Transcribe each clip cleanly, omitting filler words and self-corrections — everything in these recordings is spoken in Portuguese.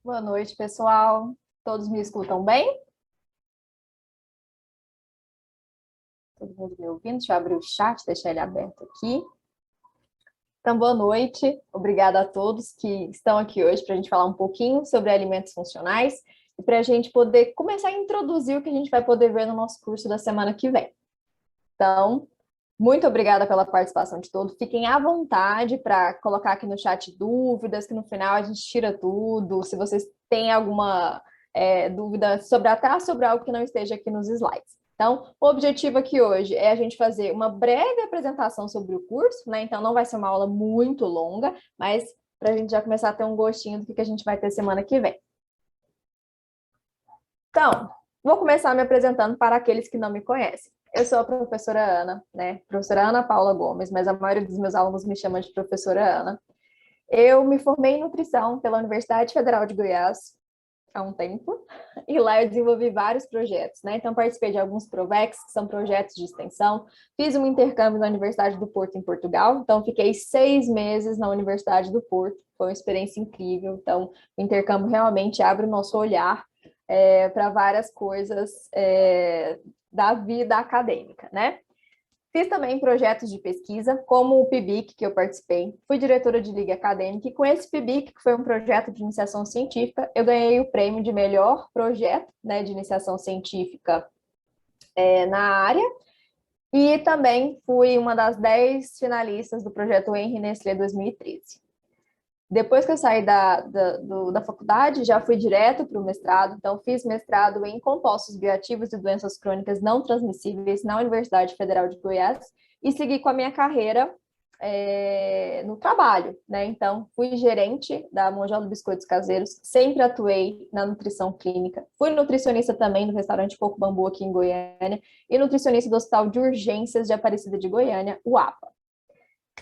Boa noite, pessoal. Todos me escutam bem? Todo mundo me ouvindo? Deixa eu abrir o chat, deixar ele aberto aqui. Então, boa noite. Obrigada a todos que estão aqui hoje para a gente falar um pouquinho sobre alimentos funcionais e para a gente poder começar a introduzir o que a gente vai poder ver no nosso curso da semana que vem. Então, muito obrigada pela participação de todos. Fiquem à vontade para colocar aqui no chat dúvidas, que no final a gente tira tudo. Se vocês têm alguma dúvida até sobre algo que não esteja aqui nos slides. Então, o objetivo aqui hoje é a gente fazer uma breve apresentação sobre o curso, né? Então, não vai ser uma aula muito longa, mas para a gente já começar a ter um gostinho do que a gente vai ter semana que vem. Então, vou começar me apresentando para aqueles que não me conhecem. Eu sou a professora Ana, né? Professora Ana Paula Gomes, mas a maioria dos meus alunos me chama de professora Ana. Eu me formei em nutrição pela Universidade Federal de Goiás há um tempo, e lá eu desenvolvi vários projetos, né? Então, participei de alguns Provex, que são projetos de extensão, fiz um intercâmbio na Universidade do Porto, em Portugal, então fiquei 6 meses na Universidade do Porto, foi uma experiência incrível, então o intercâmbio realmente abre o nosso olhar para várias coisas da vida acadêmica, né? Fiz também projetos de pesquisa, como o PIBIC, que eu participei. Fui diretora de liga acadêmica e com esse PIBIC, que foi um projeto de iniciação científica, eu ganhei o prêmio de melhor projeto, né, de iniciação científica na área. E também fui uma das 10 finalistas do projeto Henri Nestlé 2013. Depois que eu saí da faculdade, já fui direto para o mestrado, então fiz mestrado em compostos bioativos e doenças crônicas não transmissíveis na Universidade Federal de Goiás e segui com a minha carreira no trabalho, né? Então, fui gerente da Monjolo Biscoitos Caseiros, sempre atuei na nutrição clínica, fui nutricionista também no restaurante Coco Bambu aqui em Goiânia e nutricionista do Hospital de Urgências de Aparecida de Goiânia, o APA.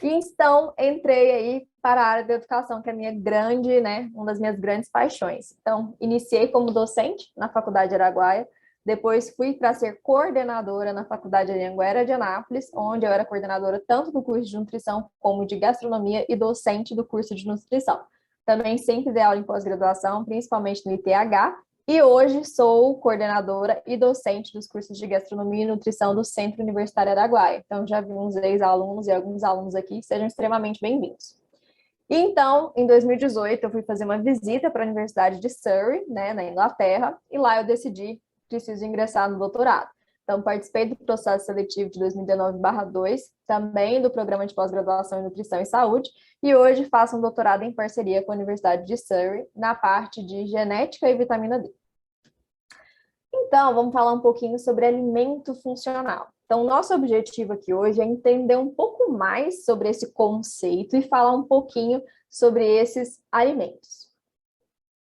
E então, entrei aí para a área da educação, que é a minha grande, né, uma das minhas grandes paixões. Então, iniciei como docente na Faculdade Araguaia, depois fui para ser coordenadora na Faculdade Anhanguera de Anápolis, onde eu era coordenadora tanto do curso de nutrição como de gastronomia e docente do curso de nutrição. Também sempre dei aula em pós-graduação, principalmente no ITH, e hoje sou coordenadora e docente dos cursos de gastronomia e nutrição do Centro Universitário Araguaia. Então, já vi uns ex-alunos e alguns alunos aqui que sejam extremamente bem-vindos. E então, em 2018, eu fui fazer uma visita para a Universidade de Surrey, né, na Inglaterra, e lá eu decidi que preciso ingressar no doutorado. Então, participei do processo seletivo de 2019/2, também do programa de pós-graduação em Nutrição e Saúde, e hoje faço um doutorado em parceria com a Universidade de Surrey, na parte de genética e vitamina D. Então, vamos falar um pouquinho sobre alimento funcional. Então, nosso objetivo aqui hoje é entender um pouco mais sobre esse conceito e falar um pouquinho sobre esses alimentos.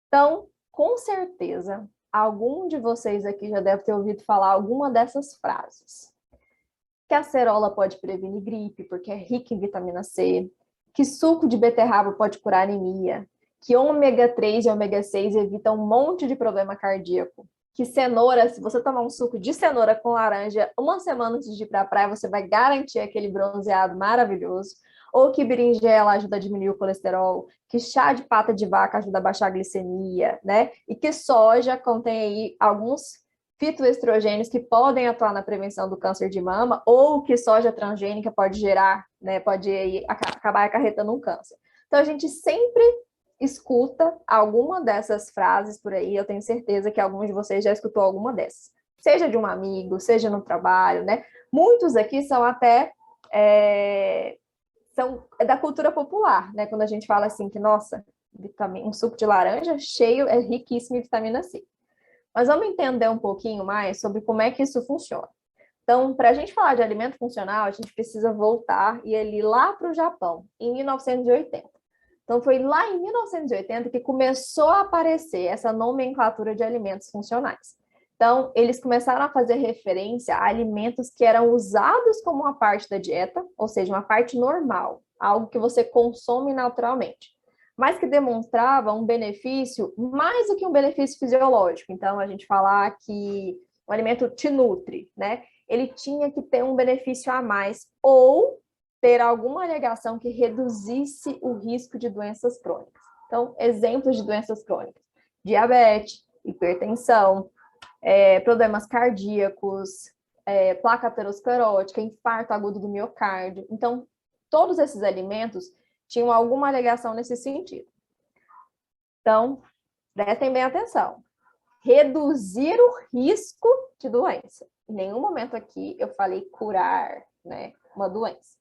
Então, com certeza, algum de vocês aqui já deve ter ouvido falar alguma dessas frases. Que a acerola pode prevenir gripe, porque é rica em vitamina C, que suco de beterraba pode curar anemia, que ômega 3 e ômega 6 evitam um monte de problema cardíaco, que cenoura, se você tomar um suco de cenoura com laranja uma semana antes de ir para a praia, você vai garantir aquele bronzeado maravilhoso, ou que berinjela ajuda a diminuir o colesterol, que chá de pata de vaca ajuda a baixar a glicemia, né? E que soja contém aí alguns fitoestrogênios que podem atuar na prevenção do câncer de mama, ou que soja transgênica pode gerar, né, pode aí acabar acarretando um câncer. Então, a gente sempre escuta alguma dessas frases por aí, eu tenho certeza que alguns de vocês já escutou alguma dessas. Seja de um amigo, seja no trabalho, né? Muitos aqui são até são da cultura popular, né? Quando a gente fala assim que, nossa, um suco de laranja cheio, é riquíssimo em vitamina C. Mas vamos entender um pouquinho mais sobre como é que isso funciona. Então, para a gente falar de alimento funcional, a gente precisa voltar e ir lá para o Japão, em 1980. Então, foi lá em 1980 que começou a aparecer essa nomenclatura de alimentos funcionais. Então, eles começaram a fazer referência a alimentos que eram usados como uma parte da dieta, ou seja, uma parte normal, algo que você consome naturalmente, mas que demonstrava um benefício mais do que um benefício fisiológico. Então, a gente falar que o alimento te nutre, né? Ele tinha que ter um benefício a mais ou ter alguma alegação que reduzisse o risco de doenças crônicas. Então, exemplos de doenças crônicas. diabetes, hipertensão, problemas cardíacos, placa aterosclerótica, infarto agudo do miocárdio. Então, todos esses alimentos tinham alguma alegação nesse sentido. Então, prestem bem atenção. Reduzir o risco de doença. Em nenhum momento aqui eu falei curar, né, uma doença.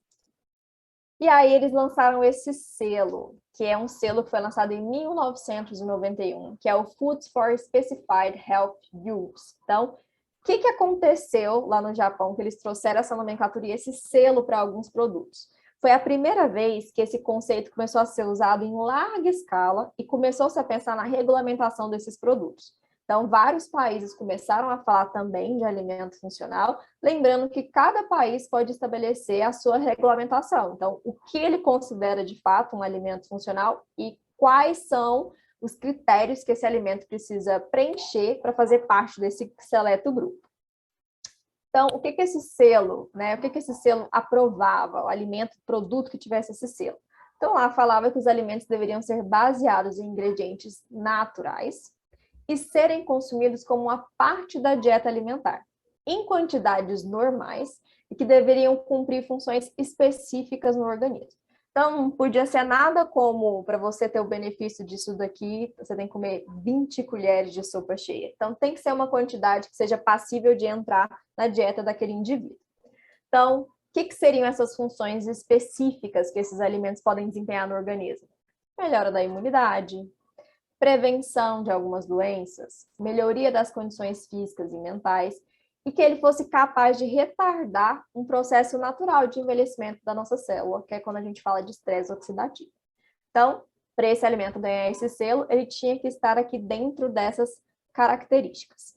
E aí eles lançaram esse selo, que é um selo que foi lançado em 1991, que é o Foods for Specified Health Use. Então, o que aconteceu lá no Japão, que eles trouxeram essa nomenclatura e esse selo para alguns produtos? Foi a primeira vez que esse conceito começou a ser usado em larga escala e começou-se a pensar na regulamentação desses produtos. Então, vários países começaram a falar também de alimento funcional, lembrando que cada país pode estabelecer a sua regulamentação. Então, o que ele considera de fato um alimento funcional e quais são os critérios que esse alimento precisa preencher para fazer parte desse seleto grupo. Então, o que esse selo, né? O que esse selo aprovava? O alimento, produto que tivesse esse selo. Então, lá falava que os alimentos deveriam ser baseados em ingredientes naturais e serem consumidos como uma parte da dieta alimentar, em quantidades normais e que deveriam cumprir funções específicas no organismo. Então, não podia ser nada como, para você ter o benefício disso daqui, você tem que comer 20 colheres de sopa cheia. Então, tem que ser uma quantidade que seja passível de entrar na dieta daquele indivíduo. Então, o que seriam essas funções específicas que esses alimentos podem desempenhar no organismo? Melhora da imunidade, prevenção de algumas doenças, melhoria das condições físicas e mentais, e que ele fosse capaz de retardar um processo natural de envelhecimento da nossa célula, que é quando a gente fala de estresse oxidativo. Então, para esse alimento ganhar esse selo, ele tinha que estar aqui dentro dessas características.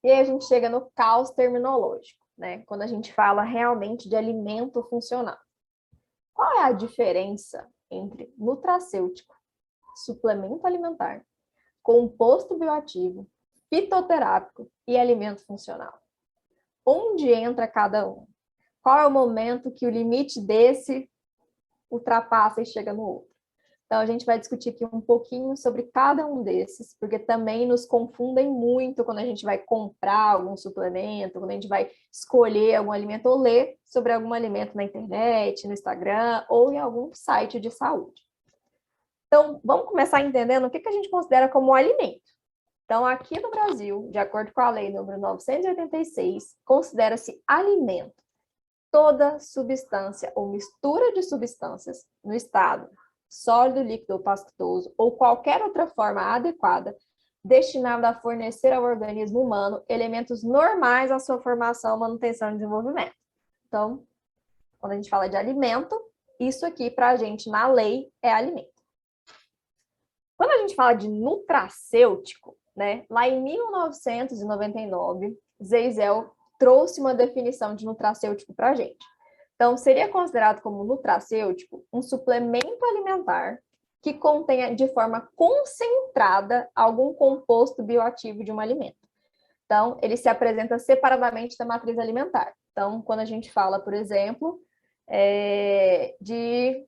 E aí a gente chega no caos terminológico, né? Quando a gente fala realmente de alimento funcional. Qual é a diferença entre nutracêutico, suplemento alimentar, composto bioativo, fitoterápico e alimento funcional? Onde entra cada um? Qual é o momento que o limite desse ultrapassa e chega no outro? Então, a gente vai discutir aqui um pouquinho sobre cada um desses, porque também nos confundem muito quando a gente vai comprar algum suplemento, quando a gente vai escolher algum alimento ou ler sobre algum alimento na internet, no Instagram ou em algum site de saúde. Então, vamos começar entendendo o que a gente considera como alimento. Então, aqui no Brasil, de acordo com a lei número 986, considera-se alimento toda substância ou mistura de substâncias no estado sólido, líquido ou pastoso ou qualquer outra forma adequada destinada a fornecer ao organismo humano elementos normais à sua formação, manutenção e desenvolvimento. Então, quando a gente fala de alimento, isso aqui para a gente na lei é alimento. Quando a gente fala de nutracêutico, né, lá em 1999, Zeisel trouxe uma definição de nutracêutico para a gente. Então, seria considerado como nutracêutico um suplemento alimentar que contenha de forma concentrada algum composto bioativo de um alimento. Então, ele se apresenta separadamente da matriz alimentar. Então, quando a gente fala, por exemplo, de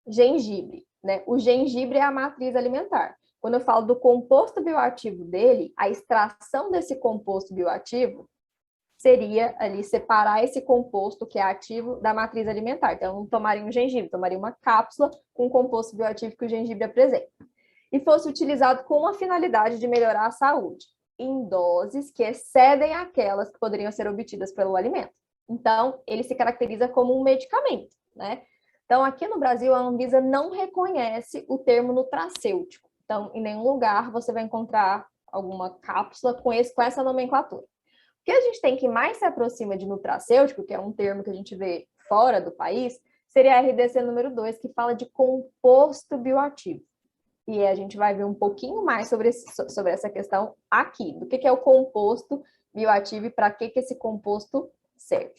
gengibre, né? O gengibre é a matriz alimentar. Quando eu falo do composto bioativo dele, a extração desse composto bioativo seria ali separar esse composto que é ativo da matriz alimentar. Então, eu não tomaria um gengibre, tomaria uma cápsula com o composto bioativo que o gengibre apresenta. E fosse utilizado com a finalidade de melhorar a saúde, em doses que excedem aquelas que poderiam ser obtidas pelo alimento. Então, ele se caracteriza como um medicamento, né? Então, aqui no Brasil, a Anvisa não reconhece o termo nutracêutico. Então, em nenhum lugar você vai encontrar alguma cápsula com essa nomenclatura. O que a gente tem que mais se aproxima de nutracêutico, que é um termo que a gente vê fora do país, seria a RDC número 2, que fala de composto bioativo. E a gente vai ver um pouquinho mais sobre essa questão aqui, do que é o composto bioativo e para que esse composto serve.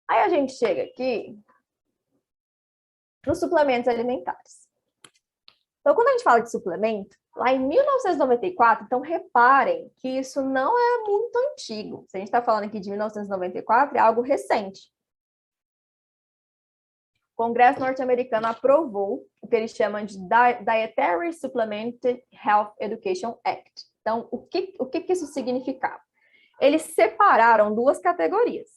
Aí a gente chega aqui nos suplementos alimentares. Então, quando a gente fala de suplemento, lá em 1994, então reparem que isso não é muito antigo. Se a gente está falando aqui de 1994, é algo recente. Congresso norte-americano aprovou o que eles chamam de Dietary Supplemented Health Education Act. Então, o que isso significava? Eles separaram duas categorias.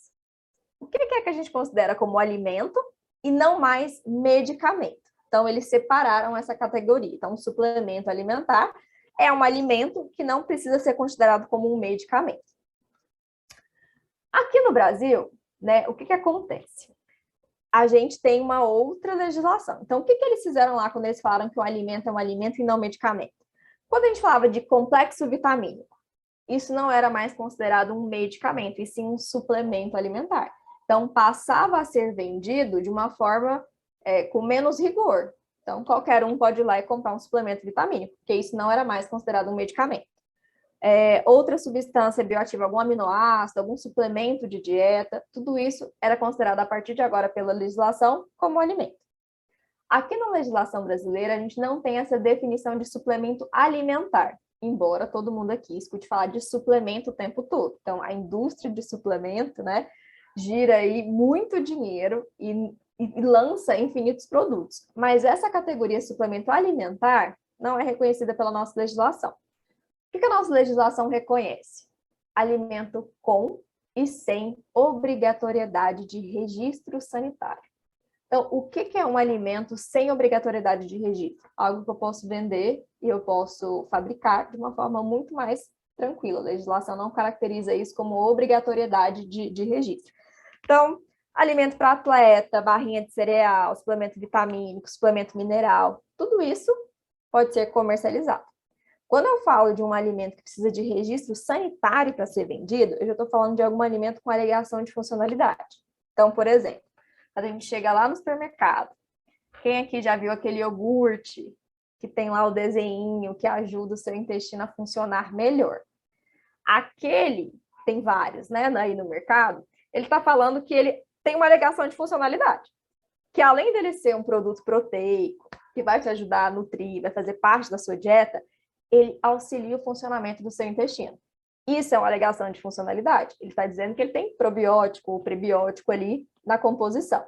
O que é que a gente considera como alimento e não mais medicamento? Então, eles separaram essa categoria. Então, o suplemento alimentar é um alimento que não precisa ser considerado como um medicamento. Aqui no Brasil, né, o que acontece? A gente tem uma outra legislação. Então, o que eles fizeram lá quando eles falaram que o alimento é um alimento e não medicamento? Quando a gente falava de complexo vitamínico, isso não era mais considerado um medicamento, e sim um suplemento alimentar. Então, passava a ser vendido de uma forma com menos rigor. Então, qualquer um pode ir lá e comprar um suplemento vitamínico, porque isso não era mais considerado um medicamento. Outra substância bioativa, algum aminoácido, algum suplemento de dieta, tudo isso era considerado a partir de agora pela legislação como alimento. Aqui na legislação brasileira, a gente não tem essa definição de suplemento alimentar, embora todo mundo aqui escute falar de suplemento o tempo todo. Então, a indústria de suplemento, né, gira aí muito dinheiro e lança infinitos produtos. Mas essa categoria suplemento alimentar não é reconhecida pela nossa legislação. O que a nossa legislação reconhece? Alimento com e sem obrigatoriedade de registro sanitário. Então, o que é um alimento sem obrigatoriedade de registro? Algo que eu posso vender e eu posso fabricar de uma forma muito mais tranquila. A legislação não caracteriza isso como obrigatoriedade de registro. Então, alimento para atleta, barrinha de cereal, suplemento vitamínico, suplemento mineral, tudo isso pode ser comercializado. Quando eu falo de um alimento que precisa de registro sanitário para ser vendido, eu já estou falando de algum alimento com alegação de funcionalidade. Então, por exemplo, quando a gente chega lá no supermercado, quem aqui já viu aquele iogurte que tem lá o desenho que ajuda o seu intestino a funcionar melhor? Aquele, tem vários, né, aí no mercado, ele está falando que ele tem uma alegação de funcionalidade, que além dele ser um produto proteico, que vai te ajudar a nutrir, vai fazer parte da sua dieta, ele auxilia o funcionamento do seu intestino. Isso é uma alegação de funcionalidade. Ele está dizendo que ele tem probiótico ou prebiótico ali na composição.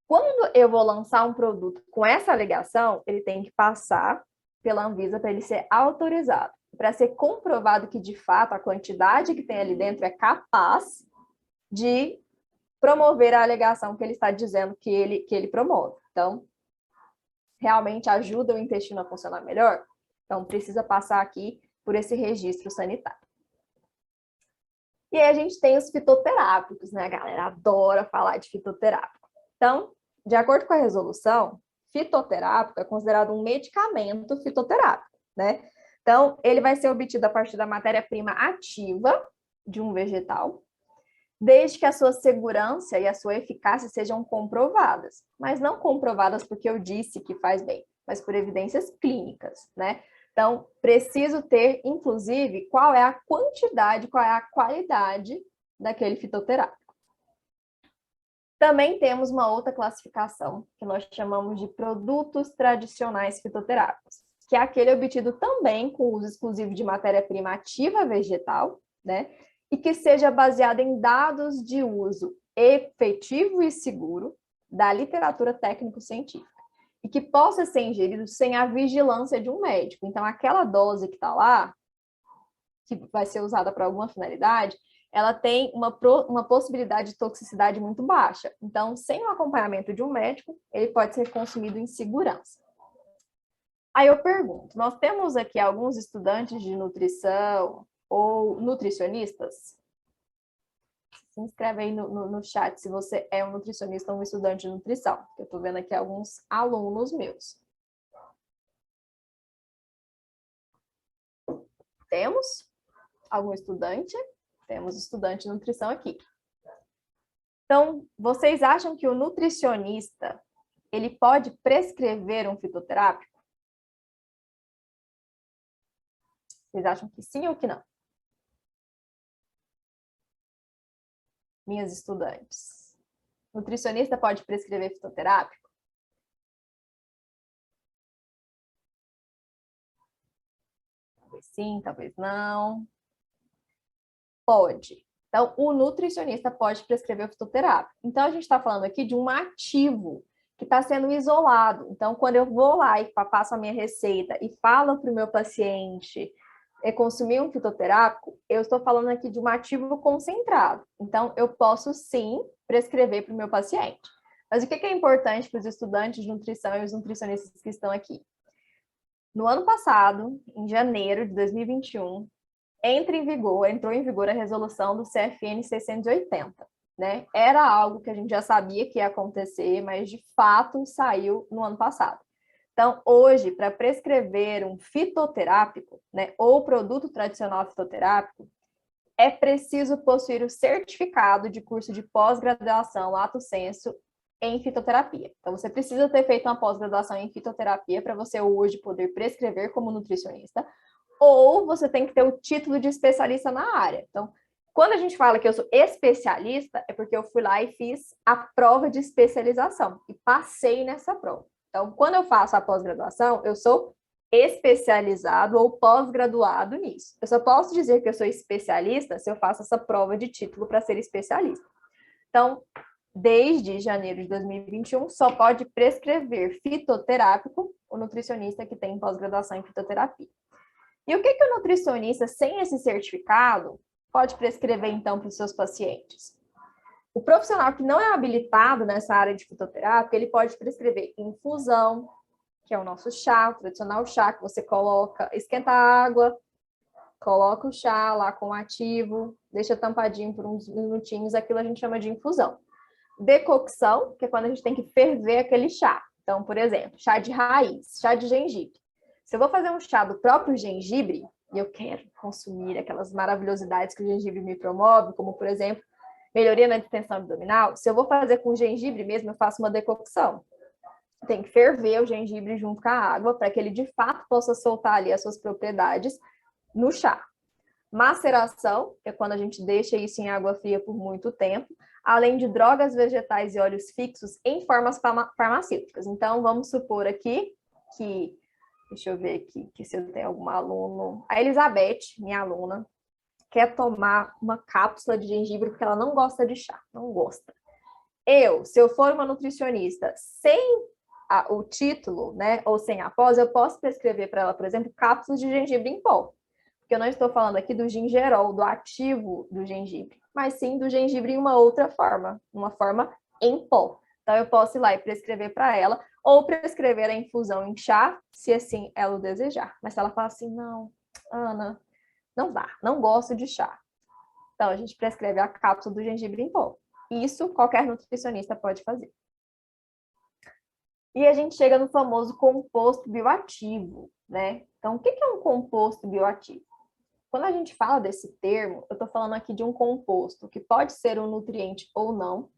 Quando eu vou lançar um produto com essa alegação, ele tem que passar pela Anvisa para ele ser autorizado, para ser comprovado que, de fato, a quantidade que tem ali dentro é capaz de promover a alegação que ele está dizendo que ele promove. Então, realmente ajuda o intestino a funcionar melhor? Então, precisa passar aqui por esse registro sanitário. E aí a gente tem os fitoterápicos, né? A galera adora falar de fitoterápico. Então, de acordo com a resolução, fitoterápico é considerado um medicamento fitoterápico, né? Então, ele vai ser obtido a partir da matéria-prima ativa de um vegetal, desde que a sua segurança e a sua eficácia sejam comprovadas, mas não comprovadas porque eu disse que faz bem, mas por evidências clínicas, né? Então, preciso ter, inclusive, qual é a quantidade, qual é a qualidade daquele fitoterápico. Também temos uma outra classificação, que nós chamamos de produtos tradicionais fitoterápicos, que é aquele obtido também com uso exclusivo de matéria-prima ativa vegetal, né? E que seja baseado em dados de uso efetivo e seguro da literatura técnico-científica e que possa ser ingerido sem a vigilância de um médico. Então, aquela dose que está lá, que vai ser usada para alguma finalidade, ela tem uma possibilidade de toxicidade muito baixa. Então, sem o acompanhamento de um médico, ele pode ser consumido em segurança. Aí eu pergunto, nós temos aqui alguns estudantes de nutrição ou nutricionistas? Se inscreve aí no chat se você é um nutricionista ou um estudante de nutrição. Eu estou vendo aqui alguns alunos meus. Temos algum estudante? Temos estudante de nutrição aqui. Então, vocês acham que o nutricionista, ele pode prescrever um fitoterápico? Vocês acham que sim ou que não? Minhas estudantes. Nutricionista pode prescrever fitoterápico? Talvez sim, talvez não. Pode. Então, o nutricionista pode prescrever o fitoterápico. Então, a gente está falando aqui de um ativo que está sendo isolado. Então, quando eu vou lá e passo a minha receita e falo para o meu paciente consumir um fitoterápico, eu estou falando aqui de um ativo concentrado. Então, eu posso sim prescrever para o meu paciente. Mas o que é importante para os estudantes de nutrição e os nutricionistas que estão aqui? No ano passado, em janeiro de 2021, entrou em vigor a resolução do CFN 680, né? Era algo que a gente já sabia que ia acontecer, mas de fato saiu no ano passado. Então, hoje, para prescrever um fitoterápico, né, ou produto tradicional fitoterápico, é preciso possuir o certificado de curso de pós-graduação lato sensu em fitoterapia. Então, você precisa ter feito uma pós-graduação em fitoterapia para você hoje poder prescrever como nutricionista, ou você tem que ter o título de especialista na área. Então, quando a gente fala que eu sou especialista, é porque eu fui lá e fiz a prova de especialização e passei nessa prova. Então, quando eu faço a pós-graduação, eu sou especializado ou pós-graduado nisso. Eu só posso dizer que eu sou especialista se eu faço essa prova de título para ser especialista. Então, desde janeiro de 2021, só pode prescrever fitoterápico o nutricionista que tem pós-graduação em fitoterapia. E o que o nutricionista, sem esse certificado, pode prescrever, então, para os seus pacientes? O profissional que não é habilitado nessa área de fitoterapia, ele pode prescrever infusão, que é o nosso chá, o tradicional chá, que você coloca, esquenta a água, coloca o chá lá com o ativo, deixa tampadinho por uns minutinhos, aquilo a gente chama de infusão. Decocção, que é quando a gente tem que ferver aquele chá. Então, por exemplo, chá de raiz, chá de gengibre. Se eu vou fazer um chá do próprio gengibre, e eu quero consumir aquelas maravilhosidades que o gengibre me promove, como, por exemplo, melhoria na distensão abdominal, se eu vou fazer com gengibre mesmo, eu faço uma decocção. Tem que ferver o gengibre junto com a água para que ele, de fato, possa soltar ali as suas propriedades no chá. Maceração, que é quando a gente deixa isso em água fria por muito tempo, além de drogas vegetais e óleos fixos em formas farmacêuticas. Então, vamos supor aqui que, deixa eu ver aqui, que se eu tenho algum aluno, a Elizabeth, minha aluna, quer tomar uma cápsula de gengibre porque ela não gosta de chá, não gosta. Se eu for uma nutricionista sem o título, né, ou sem a pós, eu posso prescrever para ela, por exemplo, cápsulas de gengibre em pó. Porque eu não estou falando aqui do gingerol, do ativo do gengibre, mas sim do gengibre em uma outra forma, uma forma em pó. Então, eu posso ir lá e prescrever para ela, ou prescrever a infusão em chá, se assim ela o desejar. Mas se ela fala assim, não, Ana, não dá, não gosto de chá. Então, a gente prescreve a cápsula do gengibre em pó. Isso qualquer nutricionista pode fazer. E a gente chega no famoso composto bioativo, né? Então, o que é um composto bioativo? Quando a gente fala desse termo, eu estou falando aqui de um composto que pode ser um nutriente ou não,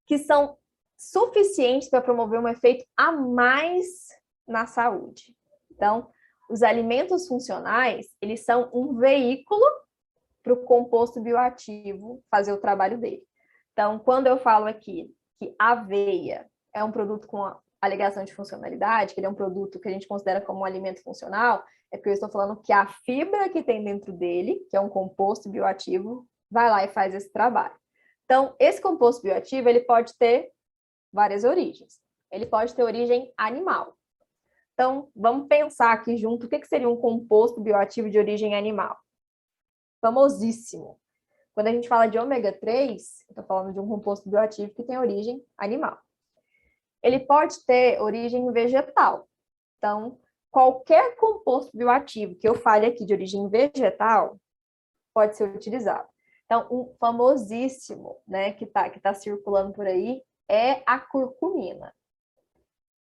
que são suficientes para promover um efeito a mais na saúde. Então, os alimentos funcionais, eles são um veículo para o composto bioativo fazer o trabalho dele. Então, quando eu falo aqui que aveia é um produto com alegação de funcionalidade, que ele é um produto que a gente considera como um alimento funcional, é porque eu estou falando que a fibra que tem dentro dele, que é um composto bioativo, vai lá e faz esse trabalho. Então, esse composto bioativo, ele pode ter várias origens. Ele pode ter origem animal. Então, vamos pensar aqui junto o que seria um composto bioativo de origem animal. Famosíssimo. Quando a gente fala de ômega 3, eu estou falando de um composto bioativo que tem origem animal. Ele pode ter origem vegetal. Então, qualquer composto bioativo que eu fale aqui de origem vegetal pode ser utilizado. Então, um famosíssimo, né, que tá circulando por aí é a curcumina.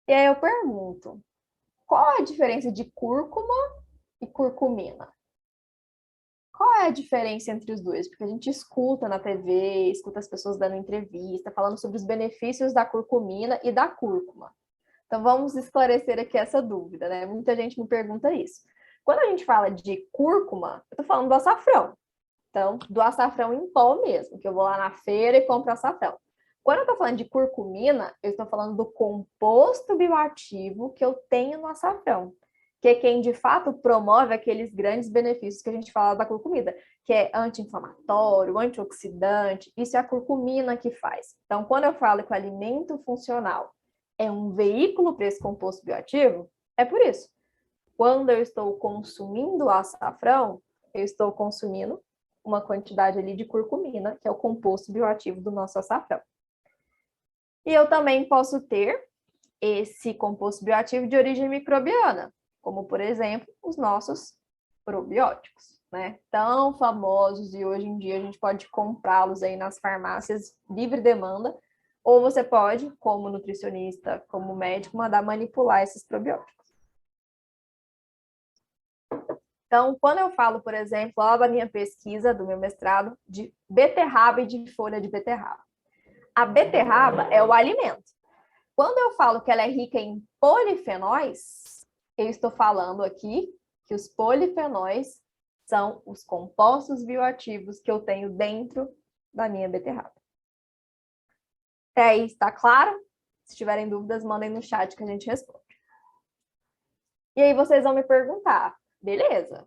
E aí eu pergunto, qual é a diferença de cúrcuma e curcumina? Qual é a diferença entre os dois? Porque a gente escuta na TV, escuta as pessoas dando entrevista, falando sobre os benefícios da curcumina e da cúrcuma. Então, vamos esclarecer aqui essa dúvida, né? Muita gente me pergunta isso. Quando a gente fala de cúrcuma, eu estou falando do açafrão. Então, do açafrão em pó mesmo, que eu vou lá na feira e compro açafrão. Quando eu estou falando de curcumina, eu estou falando do composto bioativo que eu tenho no açafrão, que é quem de fato promove aqueles grandes benefícios que a gente fala da curcumina, que é anti-inflamatório, antioxidante, isso é a curcumina que faz. Então, quando eu falo que o alimento funcional é um veículo para esse composto bioativo? É por isso. Quando eu estou consumindo açafrão, eu estou consumindo uma quantidade ali de curcumina, que é o composto bioativo do nosso açafrão. E eu também posso ter esse composto bioativo de origem microbiana, como, por exemplo, os nossos probióticos, né? Tão famosos, e hoje em dia a gente pode comprá-los aí nas farmácias livre demanda, ou você pode, como nutricionista, como médico, mandar manipular esses probióticos. Então, quando eu falo, por exemplo, lá da minha pesquisa, do meu mestrado, de beterraba e de folha de beterraba. A beterraba é o alimento. Quando eu falo que ela é rica em polifenóis, eu estou falando aqui que os polifenóis são os compostos bioativos que eu tenho dentro da minha beterraba. Até aí, está claro? Se tiverem dúvidas, mandem no chat que a gente responde. E aí vocês vão me perguntar, beleza,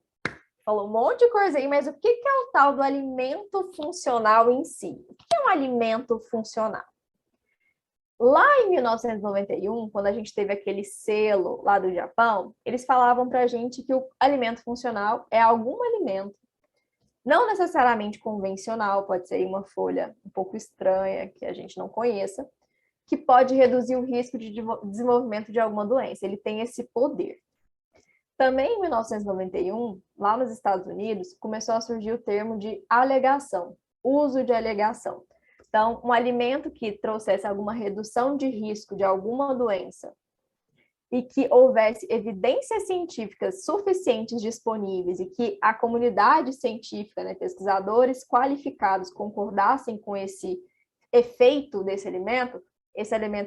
falou um monte de coisa aí, mas o que é o tal do alimento funcional em si? O que é um alimento funcional? Lá em 1991, quando a gente teve aquele selo lá do Japão, eles falavam para a gente que o alimento funcional é algum alimento, não necessariamente convencional, pode ser uma folha um pouco estranha, que a gente não conheça, que pode reduzir o risco de desenvolvimento de alguma doença. Ele tem esse poder. Também em 1991, lá nos Estados Unidos, começou a surgir o termo de alegação, uso de alegação. Então, um alimento que trouxesse alguma redução de risco de alguma doença e que houvesse evidências científicas suficientes disponíveis e que a comunidade científica, né, pesquisadores qualificados concordassem com esse efeito desse alimento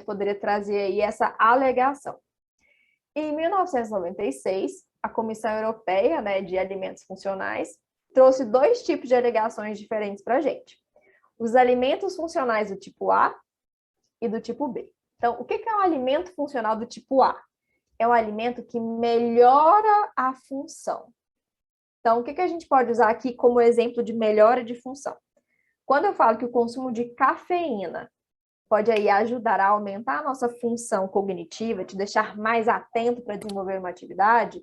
poderia trazer aí essa alegação. Em 1996, a Comissão Europeia, né, de Alimentos Funcionais trouxe 2 tipos de alegações diferentes para a gente. Os alimentos funcionais do tipo A e do tipo B. Então, o que é um alimento funcional do tipo A? É um alimento que melhora a função. Então, o que a gente pode usar aqui como exemplo de melhora de função? Quando eu falo que o consumo de cafeína pode aí ajudar a aumentar a nossa função cognitiva, te deixar mais atento para desenvolver uma atividade,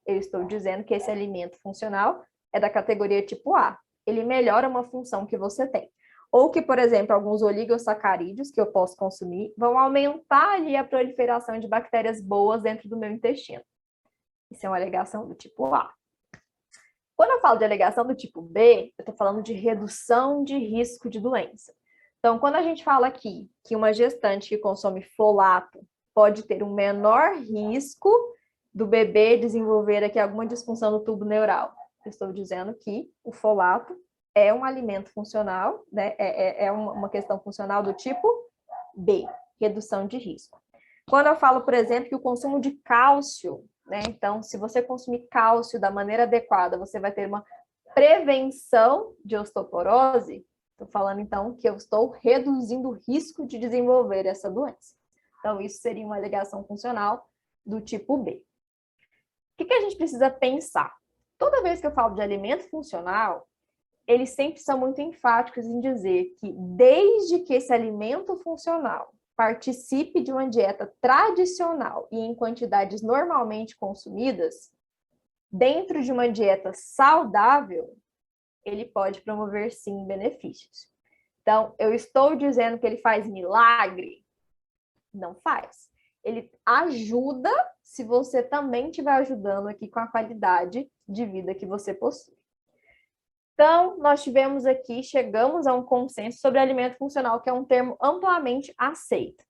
eu estou dizendo que esse alimento funcional é da categoria tipo A. Ele melhora uma função que você tem. Ou que, por exemplo, alguns oligosacarídeos que eu posso consumir vão aumentar ali a proliferação de bactérias boas dentro do meu intestino. Isso é uma alegação do tipo A. Quando eu falo de alegação do tipo B, eu estou falando de redução de risco de doença. Então, quando a gente fala aqui que uma gestante que consome folato pode ter um menor risco do bebê desenvolver aqui alguma disfunção no tubo neural, eu estou dizendo que o folato é um alimento funcional, né? É uma questão funcional do tipo B, redução de risco. Quando eu falo, por exemplo, que o consumo de cálcio, né? Então, se você consumir cálcio da maneira adequada, você vai ter uma prevenção de osteoporose. Estou falando, então, que eu estou reduzindo o risco de desenvolver essa doença. Então, isso seria uma alegação funcional do tipo B. O que a gente precisa pensar? Toda vez que eu falo de alimento funcional, eles sempre são muito enfáticos em dizer que, desde que esse alimento funcional participe de uma dieta tradicional e em quantidades normalmente consumidas, dentro de uma dieta saudável, ele pode promover, sim, benefícios. Então, eu estou dizendo que ele faz milagre? Não faz. Ele ajuda se você também estiver ajudando aqui com a qualidade de vida que você possui. Então, nós tivemos aqui, chegamos a um consenso sobre alimento funcional, que é um termo amplamente aceito.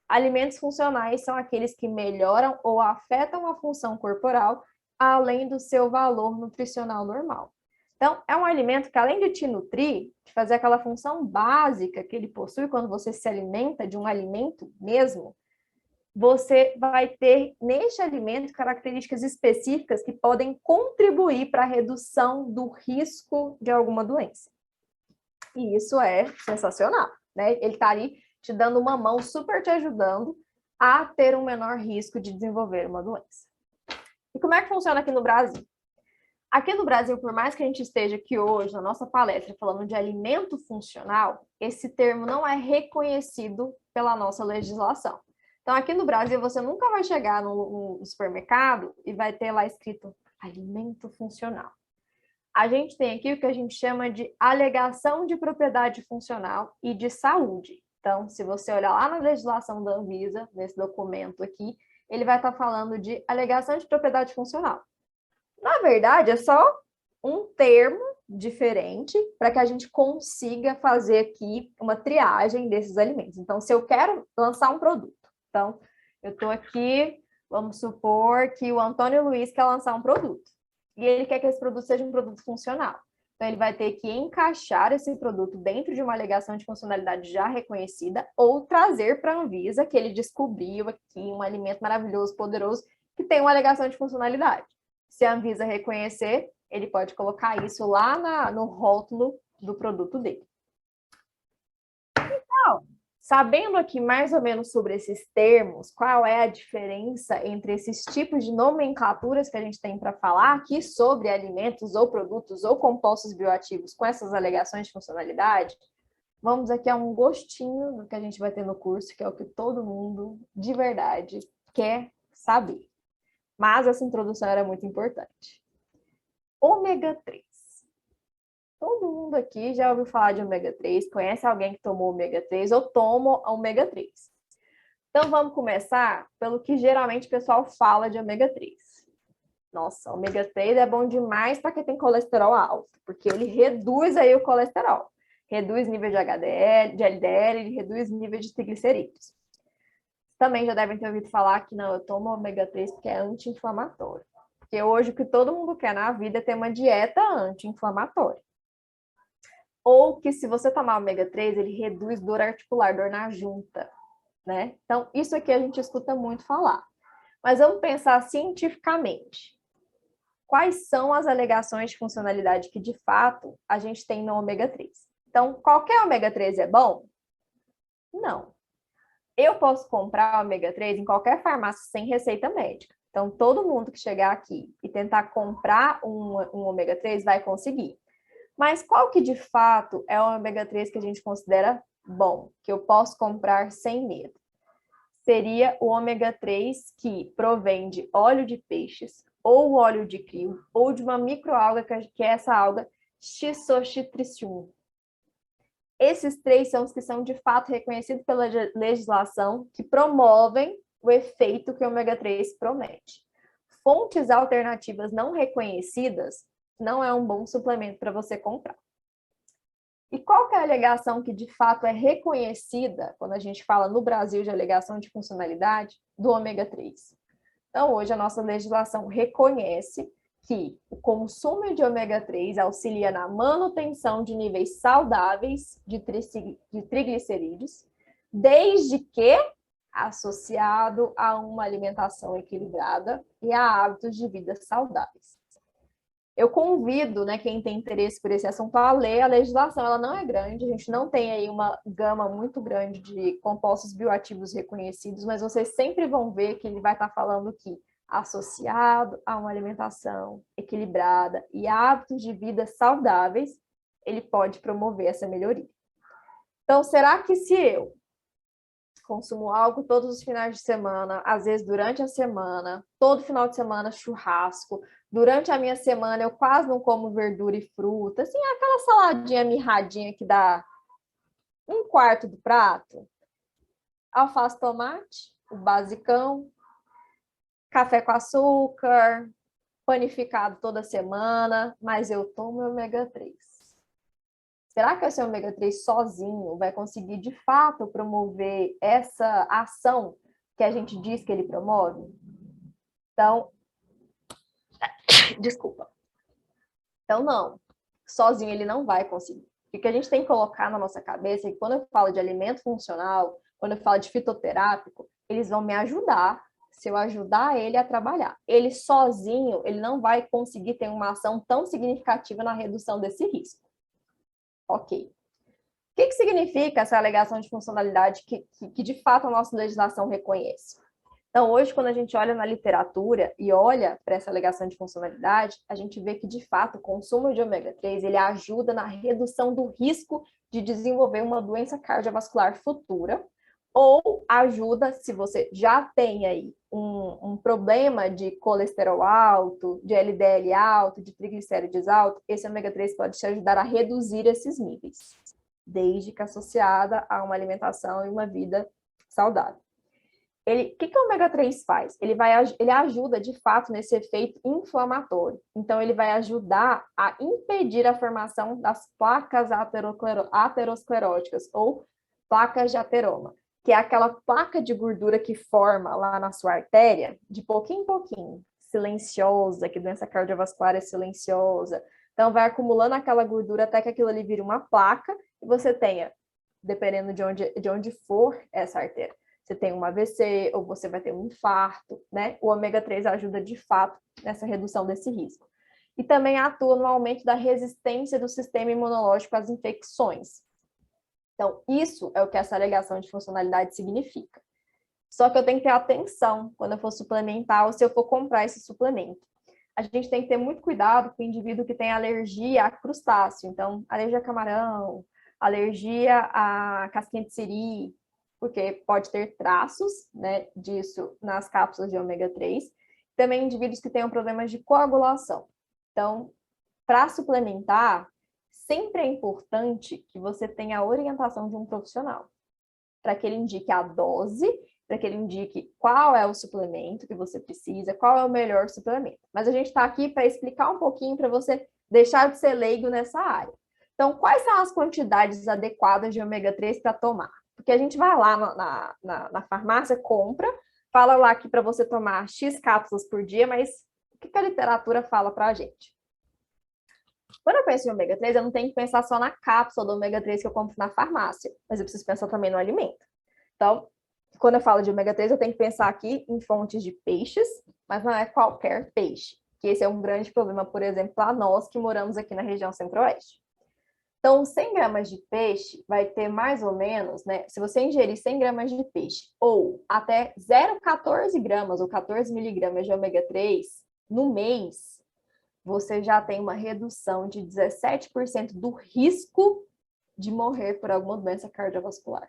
Alimentos funcionais são aqueles que melhoram ou afetam a função corporal, além do seu valor nutricional normal. Então, é um alimento que, além de te nutrir, de fazer aquela função básica que ele possui quando você se alimenta de um alimento mesmo, você vai ter neste alimento características específicas que podem contribuir para a redução do risco de alguma doença. E isso é sensacional, né? Ele está ali te dando uma mão, super te ajudando a ter um menor risco de desenvolver uma doença. E como é que funciona aqui no Brasil? Aqui no Brasil, por mais que a gente esteja aqui hoje, na nossa palestra, falando de alimento funcional, esse termo não é reconhecido pela nossa legislação. Então, aqui no Brasil, você nunca vai chegar no supermercado e vai ter lá escrito alimento funcional. A gente tem aqui o que a gente chama de alegação de propriedade funcional e de saúde. Então, se você olhar lá na legislação da Anvisa, nesse documento aqui, ele vai estar falando de alegação de propriedade funcional. Na verdade, é só um termo diferente para que a gente consiga fazer aqui uma triagem desses alimentos. Então, se eu quero lançar um produto, então, eu estou aqui, vamos supor que o Antônio Luiz quer lançar um produto e ele quer que esse produto seja um produto funcional. Então, ele vai ter que encaixar esse produto dentro de uma alegação de funcionalidade já reconhecida ou trazer para a Anvisa que ele descobriu aqui um alimento maravilhoso, poderoso, que tem uma alegação de funcionalidade. Se a Anvisa reconhecer, ele pode colocar isso lá no rótulo do produto dele. Então, sabendo aqui mais ou menos sobre esses termos, qual é a diferença entre esses tipos de nomenclaturas que a gente tem para falar aqui sobre alimentos ou produtos ou compostos bioativos com essas alegações de funcionalidade, vamos aqui a um gostinho do que a gente vai ter no curso, que é o que todo mundo, de verdade, quer saber. Mas essa introdução era muito importante. Ômega 3. Todo mundo aqui já ouviu falar de ômega 3, conhece alguém que tomou ômega 3 ou toma ômega 3. Então vamos começar pelo que geralmente o pessoal fala de ômega 3. Nossa, ômega 3 é bom demais para quem tem colesterol alto, porque ele reduz aí o colesterol. Reduz nível de HDL, de LDL, ele reduz nível de triglicerídeos. Também já devem ter ouvido falar que não, eu tomo ômega 3 porque é anti-inflamatório. Porque hoje o que todo mundo quer na vida é ter uma dieta anti-inflamatória. Ou que se você tomar ômega 3, ele reduz dor articular, dor na junta, né? Então, isso aqui a gente escuta muito falar. Mas vamos pensar cientificamente. Quais são as alegações de funcionalidade que, de fato, a gente tem no ômega 3? Então, qualquer ômega 3 é bom? Não. Eu posso comprar ômega 3 em qualquer farmácia sem receita médica. Então, todo mundo que chegar aqui e tentar comprar um ômega 3 vai conseguir. Mas qual que de fato é o ômega 3 que a gente considera bom, que eu posso comprar sem medo? Seria o ômega 3 que provém de óleo de peixes, ou óleo de krill, ou de uma microalga, que é essa alga Schistotritium. Esses três são os que são de fato reconhecidos pela legislação que promovem o efeito que o ômega 3 promete. Fontes alternativas não reconhecidas não é um bom suplemento para você comprar. E qual que é a alegação que de fato é reconhecida quando a gente fala no Brasil de alegação de funcionalidade do ômega 3? Então, hoje a nossa legislação reconhece que o consumo de ômega 3 auxilia na manutenção de níveis saudáveis de triglicerídeos, desde que associado a uma alimentação equilibrada e a hábitos de vida saudáveis. Eu convido, né, quem tem interesse por esse assunto a ler a legislação. Ela não é grande, a gente não tem aí uma gama muito grande de compostos bioativos reconhecidos, mas vocês sempre vão ver que ele vai estar falando que associado a uma alimentação equilibrada e hábitos de vida saudáveis, ele pode promover essa melhoria. Então, será que se eu consumo algo todos os finais de semana, às vezes durante a semana, todo final de semana churrasco, durante a minha semana eu quase não como verdura e fruta, assim, aquela saladinha mirradinha que dá um quarto do prato, alface, tomate, o basicão, café com açúcar, panificado toda semana, mas eu tomo ômega 3. Será que esse ômega 3 sozinho vai conseguir, de fato, promover essa ação que a gente diz que ele promove? Então, desculpa. Então, não. Sozinho ele não vai conseguir. O que a gente tem que colocar na nossa cabeça é que quando eu falo de alimento funcional, quando eu falo de fitoterápico, eles vão me ajudar se eu ajudar ele a trabalhar. Ele sozinho, ele não vai conseguir ter uma ação tão significativa na redução desse risco. Ok. O que significa essa alegação de funcionalidade que de fato a nossa legislação reconhece? Então, hoje, quando a gente olha na literatura e olha para essa alegação de funcionalidade, a gente vê que, de fato, o consumo de ômega 3 ele ajuda na redução do risco de desenvolver uma doença cardiovascular futura ou ajuda, se você já tem aí um problema de colesterol alto, de LDL alto, de triglicérides alto, esse ômega 3 pode te ajudar a reduzir esses níveis, desde que associada a uma alimentação e uma vida saudável. O que o ômega 3 faz? Ele ajuda, de fato, nesse efeito inflamatório. Então, ele vai ajudar a impedir a formação das placas ateroscleróticas, ou placas de ateroma, que é aquela placa de gordura que forma lá na sua artéria, de pouquinho em pouquinho, silenciosa, que doença cardiovascular é silenciosa. Então, vai acumulando aquela gordura até que aquilo ali vira uma placa e você tenha, dependendo de onde for essa artéria, você tem um AVC ou você vai ter um infarto, né? O ômega 3 ajuda de fato nessa redução desse risco. E também atua no aumento da resistência do sistema imunológico às infecções. Então, isso é o que essa alegação de funcionalidade significa. Só que eu tenho que ter atenção quando eu for suplementar ou se eu for comprar esse suplemento. A gente tem que ter muito cuidado com o indivíduo que tem alergia a crustáceo. Então, alergia a camarão, alergia a casquinha de siri, porque pode ter traços, né, disso nas cápsulas de ômega 3. Também indivíduos que tenham problemas de coagulação. Então, para suplementar, sempre é importante que você tenha a orientação de um profissional, para que ele indique a dose, para que ele indique qual é o suplemento que você precisa, qual é o melhor suplemento. Mas a gente está aqui para explicar um pouquinho para você deixar de ser leigo nessa área. Então, quais são as quantidades adequadas de ômega 3 para tomar? Porque a gente vai lá na farmácia, compra, fala lá que para você tomar X cápsulas por dia, mas o que a literatura fala para a gente? Quando eu penso em ômega 3, eu não tenho que pensar só na cápsula do ômega 3 que eu compro na farmácia, mas eu preciso pensar também no alimento. Então, quando eu falo de ômega 3, eu tenho que pensar aqui em fontes de peixes, mas não é qualquer peixe, que esse é um grande problema, por exemplo, para nós que moramos aqui na região centro-oeste. Então, 100 gramas de peixe vai ter mais ou menos, né? Se você ingerir 100 gramas de peixe ou até 0,14 gramas ou 14 miligramas de ômega 3 no mês, você já tem uma redução de 17% do risco de morrer por alguma doença cardiovascular.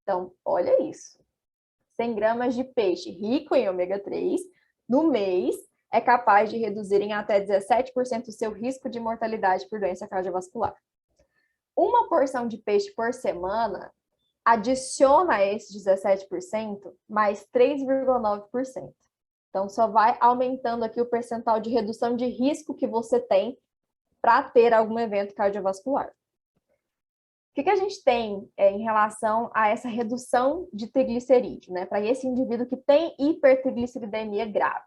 Então, olha isso. 100 gramas de peixe rico em ômega 3 no mês é capaz de reduzir em até 17% o seu risco de mortalidade por doença cardiovascular. Uma porção de peixe por semana adiciona a esse 17% mais 3,9%. Então, só vai aumentando aqui o percentual de redução de risco que você tem para ter algum evento cardiovascular. O que a gente tem em relação a essa redução de triglicerídeo, né? Para esse indivíduo que tem hipertrigliceridemia grave,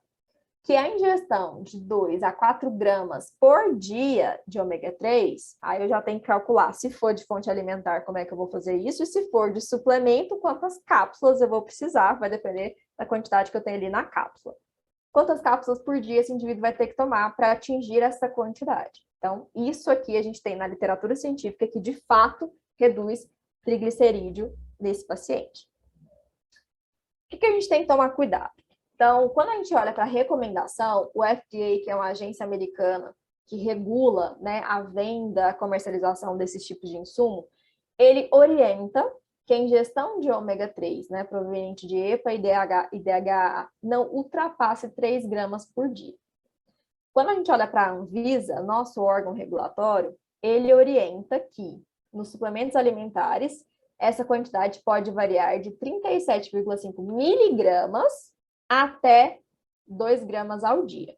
que a ingestão de 2 a 4 gramas por dia de ômega 3, aí eu já tenho que calcular se for de fonte alimentar, como é que eu vou fazer isso, e se for de suplemento, quantas cápsulas eu vou precisar, vai depender da quantidade que eu tenho ali na cápsula. Quantas cápsulas por dia esse indivíduo vai ter que tomar para atingir essa quantidade? Então, isso aqui a gente tem na literatura científica que, de fato, reduz triglicerídeo nesse paciente. O que a gente tem que tomar cuidado? Então, quando a gente olha para a recomendação, o FDA, que é uma agência americana que regula, né, a venda, a comercialização desses tipos de insumo, ele orienta que a ingestão de ômega 3, né, proveniente de EPA e DHA, não ultrapasse 3 gramas por dia. Quando a gente olha para a Anvisa, nosso órgão regulatório, ele orienta que, nos suplementos alimentares, essa quantidade pode variar de 37,5 miligramas até 2 gramas ao dia.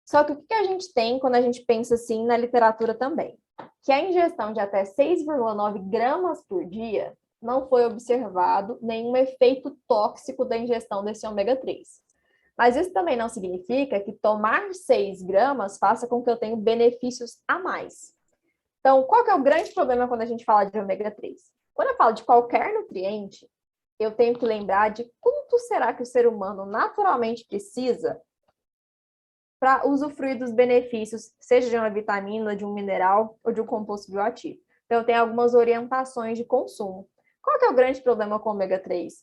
Só que o que a gente tem quando a gente pensa assim na literatura também? Que a ingestão de até 6,9 gramas por dia não foi observado nenhum efeito tóxico da ingestão desse ômega 3. Mas isso também não significa que tomar 6 gramas faça com que eu tenha benefícios a mais. Então, qual que é o grande problema quando a gente fala de ômega 3? Quando eu falo de qualquer nutriente, eu tenho que lembrar de quanto será que o ser humano naturalmente precisa para usufruir dos benefícios, seja de uma vitamina, de um mineral ou de um composto bioativo. Então, eu tenho algumas orientações de consumo. Qual que é o grande problema com o ômega 3?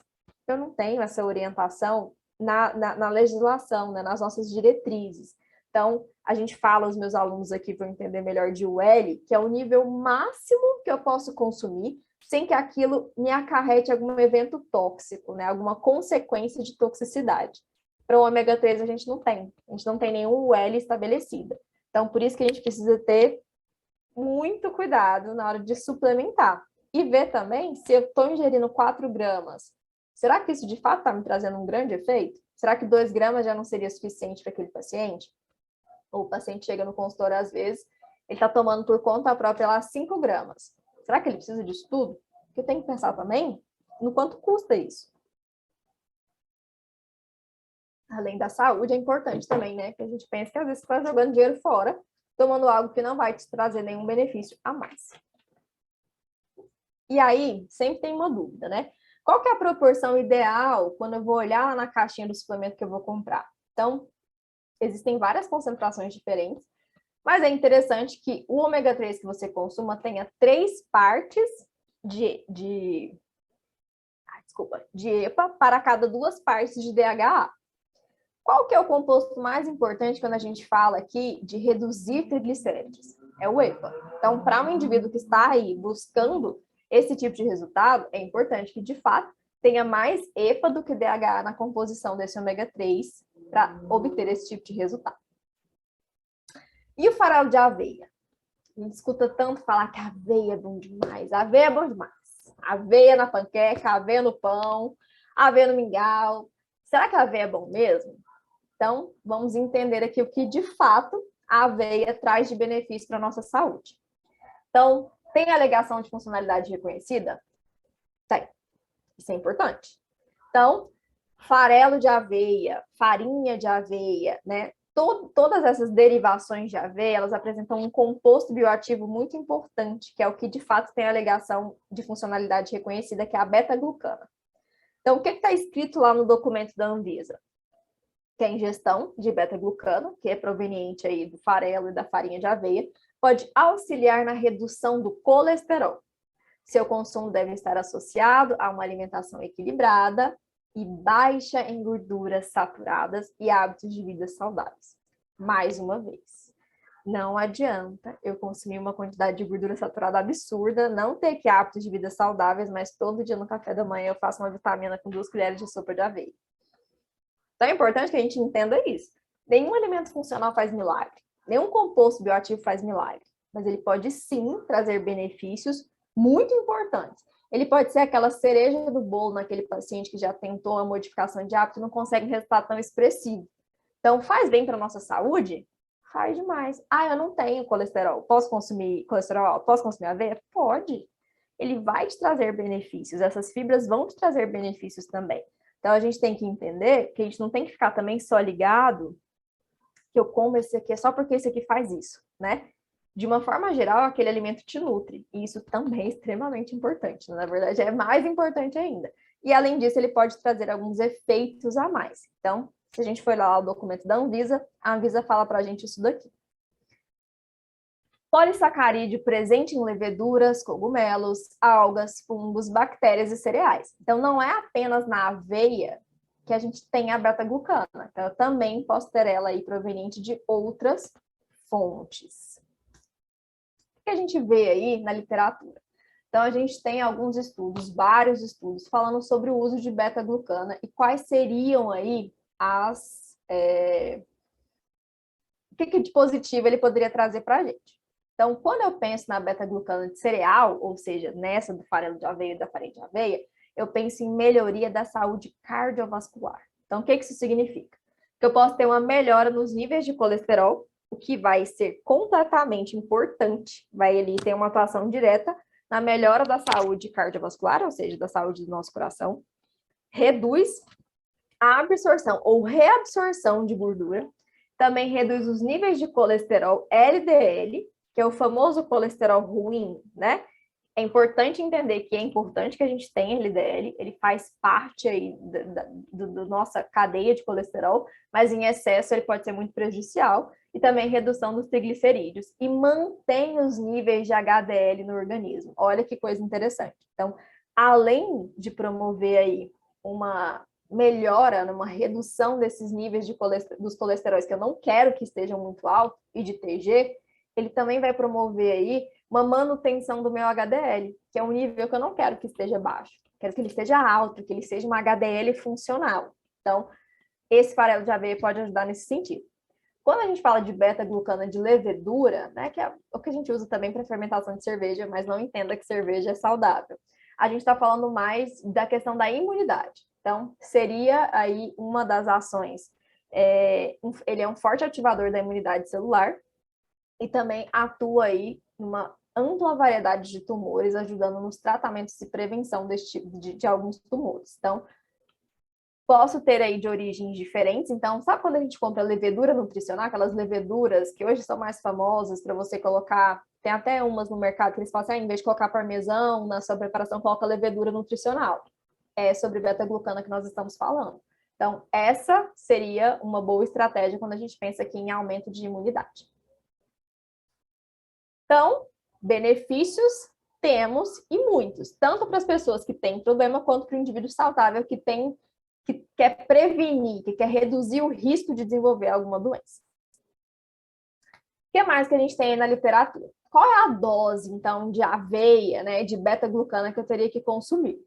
Eu não tenho essa orientação na legislação, né, nas nossas diretrizes. Então, a gente fala, os meus alunos aqui para entender melhor de UL, que é o nível máximo que eu posso consumir sem que aquilo me acarrete algum evento tóxico, né? Alguma consequência de toxicidade. Para o ômega 3 a gente não tem nenhum UL estabelecido. Então, por isso que a gente precisa ter muito cuidado na hora de suplementar. E ver também se eu estou ingerindo 4 gramas. Será que isso de fato está me trazendo um grande efeito? Será que 2 gramas já não seria suficiente para aquele paciente? Ou o paciente chega no consultório, às vezes, ele está tomando por conta própria lá 5 gramas. Será que ele precisa disso tudo? Porque eu tenho que pensar também no quanto custa isso. Além da saúde, é importante também, né? Que a gente pensa que às vezes você está jogando dinheiro fora, tomando algo que não vai te trazer nenhum benefício a mais. E aí, sempre tem uma dúvida, né? Qual que é a proporção ideal quando eu vou olhar lá na caixinha do suplemento que eu vou comprar? Então, existem várias concentrações diferentes, mas é interessante que o ômega 3 que você consuma tenha 3 partes de EPA para cada 2 partes de DHA. Qual que é o composto mais importante quando a gente fala aqui de reduzir triglicérides? É o EPA. Então, para um indivíduo que está aí buscando esse tipo de resultado, é importante que, de fato, tenha mais EPA do que DHA na composição desse ômega 3 para obter esse tipo de resultado. E o farelo de aveia? A gente escuta tanto falar que a aveia é bom demais. A aveia é bom demais. Aveia na panqueca, aveia no pão, aveia no mingau. Será que a aveia é bom mesmo? Então, vamos entender aqui o que, de fato, a aveia traz de benefício para a nossa saúde. Então, tem alegação de funcionalidade reconhecida? Tem. Isso é importante. Então, farelo de aveia, farinha de aveia, né? Todas essas derivações de aveia, elas apresentam um composto bioativo muito importante, que é o que, de fato, tem a alegação de funcionalidade reconhecida, que é a beta-glucana. Então, o que está escrito lá no documento da Anvisa? Que a ingestão de beta-glucano, que é proveniente aí do farelo e da farinha de aveia, pode auxiliar na redução do colesterol. Seu consumo deve estar associado a uma alimentação equilibrada e baixa em gorduras saturadas e hábitos de vida saudáveis. Mais uma vez, não adianta eu consumir uma quantidade de gordura saturada absurda, não ter que hábitos de vida saudáveis, mas todo dia no café da manhã eu faço uma vitamina com 2 colheres de sopa de aveia. Então é importante que a gente entenda isso. Nenhum alimento funcional faz milagre. Nenhum composto bioativo faz milagre. Mas ele pode sim trazer benefícios muito importantes. Ele pode ser aquela cereja do bolo naquele paciente que já tentou a modificação de hábito e não consegue um resultado tão expressivo. Então, faz bem para a nossa saúde? Faz demais. Ah, eu não tenho colesterol. Posso consumir colesterol? Posso consumir aveia? Pode. Ele vai te trazer benefícios. Essas fibras vão te trazer benefícios também. Então, a gente tem que entender que a gente não tem que ficar também só ligado que eu como esse aqui é só porque esse aqui faz isso, né? De uma forma geral, aquele alimento te nutre. E isso também é extremamente importante. Na verdade, é mais importante ainda. E, além disso, ele pode trazer alguns efeitos a mais. Então, se a gente for lá o documento da Anvisa, a Anvisa fala para a gente isso daqui. Polissacarídeo presente em leveduras, cogumelos, algas, fungos, bactérias e cereais. Então, não é apenas na aveia que a gente tem a beta-glucana. Então, eu também posso ter ela aí proveniente de outras fontes. O que a gente vê aí na literatura? Então, a gente tem alguns estudos, vários estudos, falando sobre o uso de beta-glucana e quais seriam aí o que de positivo ele poderia trazer para a gente. Então, quando eu penso na beta-glucana de cereal, ou seja, nessa do farelo de aveia e da farinha de aveia, eu penso em melhoria da saúde cardiovascular. Então, o que isso significa? Que eu posso ter uma melhora nos níveis de colesterol, o que vai ser completamente importante, vai ali ter uma atuação direta na melhora da saúde cardiovascular, ou seja, da saúde do nosso coração, reduz a absorção ou reabsorção de gordura, também reduz os níveis de colesterol LDL, que é o famoso colesterol ruim, né? É importante entender que é importante que a gente tenha LDL, ele faz parte aí da nossa cadeia de colesterol, mas em excesso ele pode ser muito prejudicial, e também redução dos triglicerídeos, e mantém os níveis de HDL no organismo. Olha que coisa interessante. Então, além de promover aí uma melhora, numa redução desses níveis dos colesteróis que eu não quero que estejam muito altos e de TG, ele também vai promover aí uma manutenção do meu HDL, que é um nível que eu não quero que esteja baixo. Quero que ele esteja alto, que ele seja uma HDL funcional. Então, esse farelo de aveia pode ajudar nesse sentido. Quando a gente fala de beta-glucana de levedura, né, que é o que a gente usa também para fermentação de cerveja, mas não entenda que cerveja é saudável. A gente está falando mais da questão da imunidade. Então, seria aí uma das ações. Ele é um forte ativador da imunidade celular e também atua aí numa ampla variedade de tumores, ajudando nos tratamentos e prevenção de alguns tumores. Então, posso ter aí de origens diferentes. Então, sabe quando a gente compra levedura nutricional, aquelas leveduras que hoje são mais famosas para você colocar, tem até umas no mercado que eles falam assim, em vez de colocar parmesão na sua preparação, coloca levedura nutricional. É sobre beta-glucana que nós estamos falando. Então, essa seria uma boa estratégia quando a gente pensa aqui em aumento de imunidade. Então, benefícios temos e muitos, tanto para as pessoas que têm problema, quanto para o indivíduo saudável que quer prevenir, que quer reduzir o risco de desenvolver alguma doença. O que mais que a gente tem aí na literatura? Qual é a dose, então, de aveia, né, de beta-glucana que eu teria que consumir?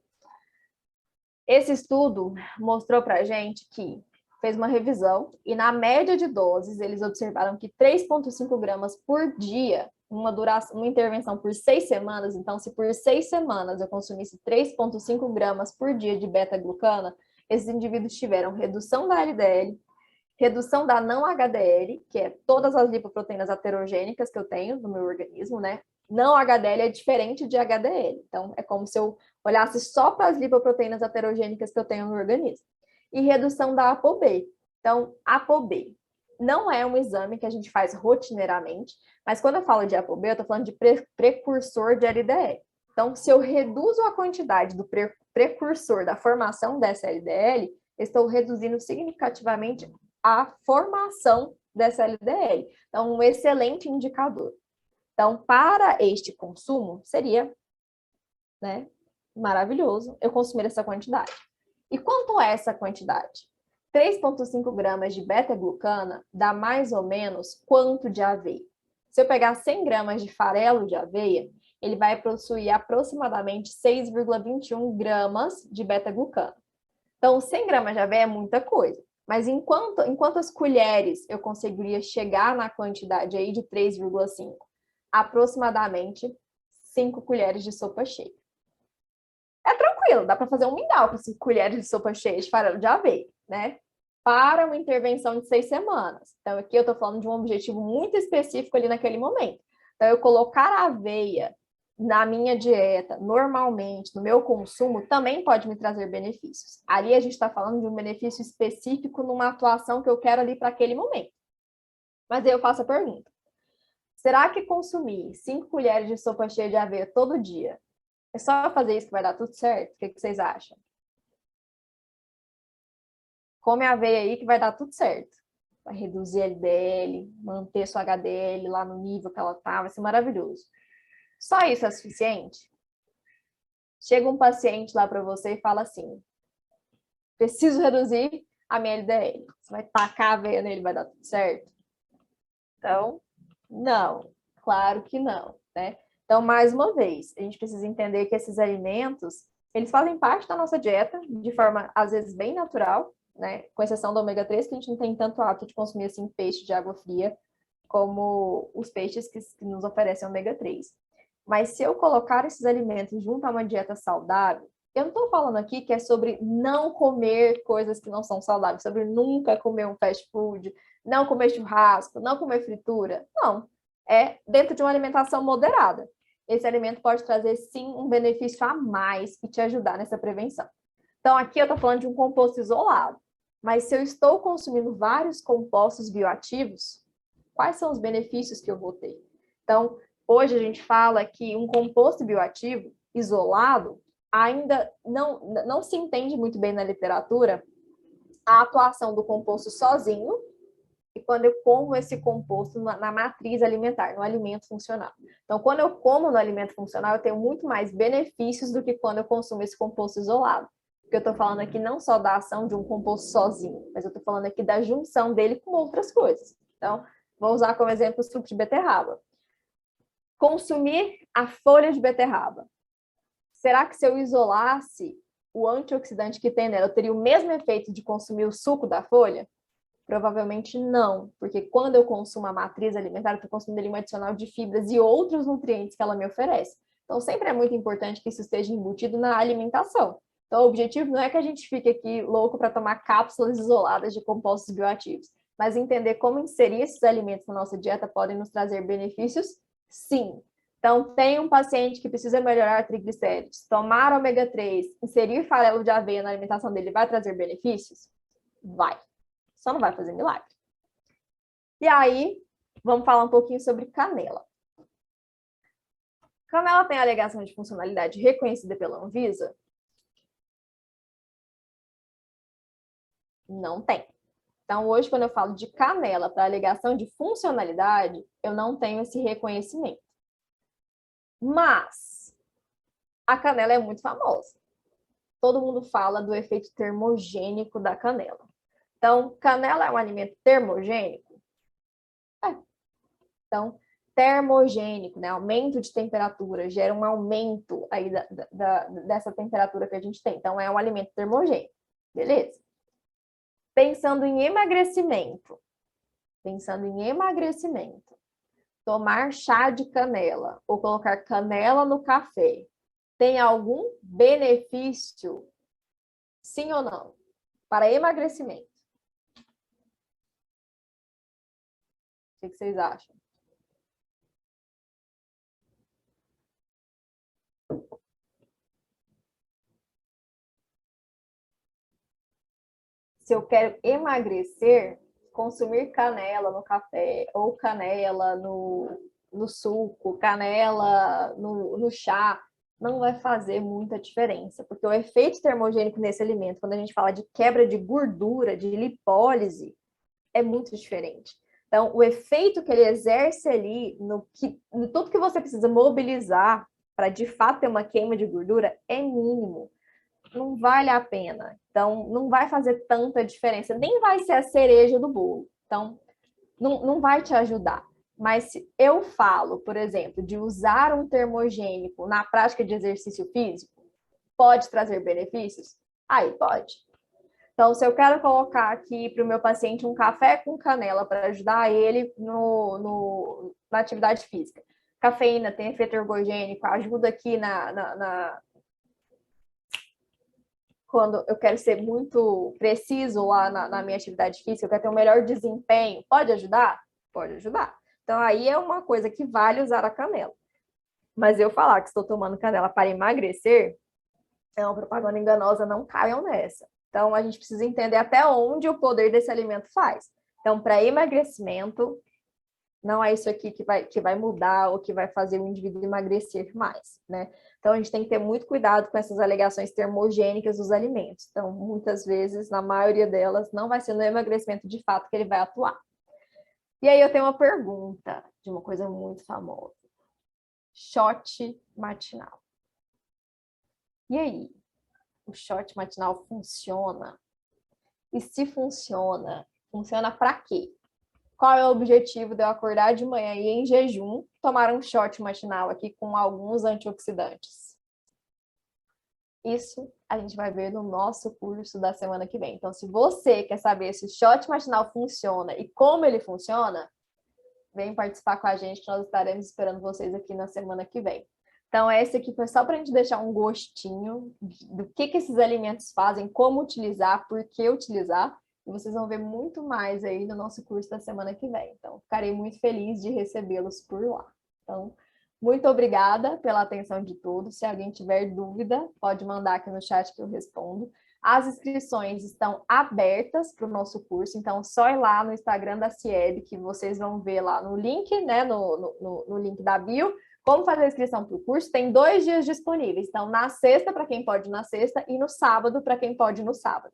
Esse estudo mostrou para a gente que fez uma revisão e na média de doses eles observaram que 3,5 gramas por dia, uma intervenção por 6 semanas, então se por 6 semanas eu consumisse 3,5 gramas por dia de beta-glucana, esses indivíduos tiveram redução da LDL, redução da não HDL, que é todas as lipoproteínas aterogênicas que eu tenho no meu organismo, né? Não HDL é diferente de HDL, então é como se eu olhasse só para as lipoproteínas aterogênicas que eu tenho no organismo. E redução da ApoB. Então, ApoB não é um exame que a gente faz rotineiramente, mas quando eu falo de ApoB, eu estou falando de precursor de LDL. Então, se eu reduzo a quantidade do precursor da formação dessa LDL, estou reduzindo significativamente a formação dessa LDL. Então, um excelente indicador. Então, para este consumo, seria, né, maravilhoso eu consumir essa quantidade. E quanto é essa quantidade? 3,5 gramas de beta-glucana dá mais ou menos quanto de aveia? Se eu pegar 100 gramas de farelo de aveia, ele vai possuir aproximadamente 6,21 gramas de beta-glucana. Então, 100 gramas de aveia é muita coisa. Mas em quantas colheres eu conseguiria chegar na quantidade aí de 3,5? Aproximadamente 5 colheres de sopa cheia. É tranquilo, dá para fazer um mingau com 5 colheres de sopa cheia de farelo de aveia, né? Para uma intervenção de 6 semanas. Então, aqui eu estou falando de um objetivo muito específico ali naquele momento. Então, eu colocar a aveia na minha dieta, normalmente, no meu consumo, também pode me trazer benefícios. Ali a gente está falando de um benefício específico numa atuação que eu quero ali para aquele momento. Mas aí eu faço a pergunta. Será que consumir 5 colheres de sopa cheia de aveia todo dia é só fazer isso que vai dar tudo certo? O que vocês acham? Come aveia aí que vai dar tudo certo. Vai reduzir LDL, manter sua HDL lá no nível que ela tá, vai ser maravilhoso. Só isso é suficiente? Chega um paciente lá para você e fala assim: preciso reduzir a minha LDL. Você vai tacar a aveia nele, vai dar tudo certo? Então, não. Claro que não, né? Então, mais uma vez, a gente precisa entender que esses alimentos, eles fazem parte da nossa dieta de forma, às vezes, bem natural, né? Com exceção do ômega 3, que a gente não tem tanto hábito de consumir, assim, peixe de água fria, como os peixes que nos oferecem ômega 3. Mas se eu colocar esses alimentos junto a uma dieta saudável, eu não estou falando aqui que é sobre não comer coisas que não são saudáveis, sobre nunca comer um fast food, não comer churrasco, não comer fritura. Não. É dentro de uma alimentação moderada. Esse alimento pode trazer, sim, um benefício a mais e te ajudar nessa prevenção. Então, aqui eu estou falando de um composto isolado. Mas se eu estou consumindo vários compostos bioativos, quais são os benefícios que eu vou ter? Então, hoje a gente fala que um composto bioativo isolado ainda não se entende muito bem na literatura a atuação do composto sozinho e quando eu como esse composto na matriz alimentar, no alimento funcional. Então, quando eu como no alimento funcional, eu tenho muito mais benefícios do que quando eu consumo esse composto isolado. Porque eu estou falando aqui não só da ação de um composto sozinho, mas eu estou falando aqui da junção dele com outras coisas. Então, vou usar como exemplo o suco de beterraba. Consumir a folha de beterraba. Será que se eu isolasse o antioxidante que tem nela, eu teria o mesmo efeito de consumir o suco da folha? Provavelmente não, porque quando eu consumo a matriz alimentar, eu estou consumindo ali um adicional de fibras e outros nutrientes que ela me oferece. Então, sempre é muito importante que isso esteja embutido na alimentação. Então, o objetivo não é que a gente fique aqui louco para tomar cápsulas isoladas de compostos bioativos, mas entender como inserir esses alimentos na nossa dieta podem nos trazer benefícios, sim. Então, tem um paciente que precisa melhorar triglicéridos, tomar ômega 3, inserir farelo de aveia na alimentação dele vai trazer benefícios? Vai. Só não vai fazer milagre. E aí, vamos falar um pouquinho sobre canela. Canela tem alegação de funcionalidade reconhecida pela Anvisa? Não tem. Então, hoje, quando eu falo de canela para alegação de funcionalidade, eu não tenho esse reconhecimento. Mas a canela é muito famosa. Todo mundo fala do efeito termogênico da canela. Então, canela é um alimento termogênico? É. Então, termogênico, né? Aumento de temperatura, gera um aumento aí dessa temperatura que a gente tem. Então, é um alimento termogênico. Beleza? Pensando em emagrecimento, tomar chá de canela ou colocar canela no café, tem algum benefício, sim ou não, para emagrecimento? O que vocês acham? Se eu quero emagrecer, consumir canela no café ou canela no suco, canela no chá, não vai fazer muita diferença, porque o efeito termogênico nesse alimento, quando a gente fala de quebra de gordura, de lipólise, é muito diferente. Então, o efeito que ele exerce ali, no tudo que você precisa mobilizar para de fato ter uma queima de gordura, é mínimo. Não vale a pena. Então, não vai fazer tanta diferença, nem vai ser a cereja do bolo. Então, não vai te ajudar. Mas se eu falo, por exemplo, de usar um termogênico na prática de exercício físico, pode trazer benefícios? Aí pode. Então, se eu quero colocar aqui para o meu paciente um café com canela para ajudar ele na atividade física. Cafeína tem efeito ergogênico, ajuda aqui quando eu quero ser muito preciso lá na minha atividade física, eu quero ter um melhor desempenho. Pode ajudar? Pode ajudar. Então, aí é uma coisa que vale usar a canela. Mas eu falar que estou tomando canela para emagrecer é uma propaganda enganosa, não caiam nessa. Então, a gente precisa entender até onde o poder desse alimento faz. Então, para emagrecimento, não é isso aqui que vai mudar ou que vai fazer o indivíduo emagrecer mais, né? Então, a gente tem que ter muito cuidado com essas alegações termogênicas dos alimentos. Então, muitas vezes, na maioria delas, não vai ser no emagrecimento de fato que ele vai atuar. E aí eu tenho uma pergunta de uma coisa muito famosa. Shot matinal. E aí? O shot matinal funciona? E se funciona, funciona para quê? Qual é o objetivo de eu acordar de manhã e em jejum tomar um shot matinal aqui com alguns antioxidantes? Isso a gente vai ver no nosso curso da semana que vem. Então, se você quer saber se o shot matinal funciona e como ele funciona, vem participar com a gente que nós estaremos esperando vocês aqui na semana que vem. Então, esse aqui foi só para a gente deixar um gostinho do que esses alimentos fazem, como utilizar, por que utilizar. E vocês vão ver muito mais aí no nosso curso da semana que vem. Então, ficarei muito feliz de recebê-los por lá. Então, muito obrigada pela atenção de todos. Se alguém tiver dúvida, pode mandar aqui no chat que eu respondo. As inscrições estão abertas para o nosso curso, então só ir lá no Instagram da CIEB, que vocês vão ver lá no link, né, no link da bio, como fazer a inscrição para o curso. Tem 2 dias disponíveis, então na sexta, para quem pode na sexta, e no sábado, para quem pode no sábado.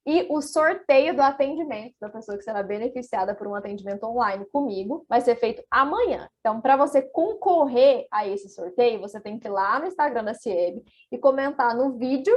E o sorteio do atendimento da pessoa que será beneficiada por um atendimento online comigo vai ser feito amanhã. Então, para você concorrer a esse sorteio, você tem que ir lá no Instagram da CIEB e comentar no vídeo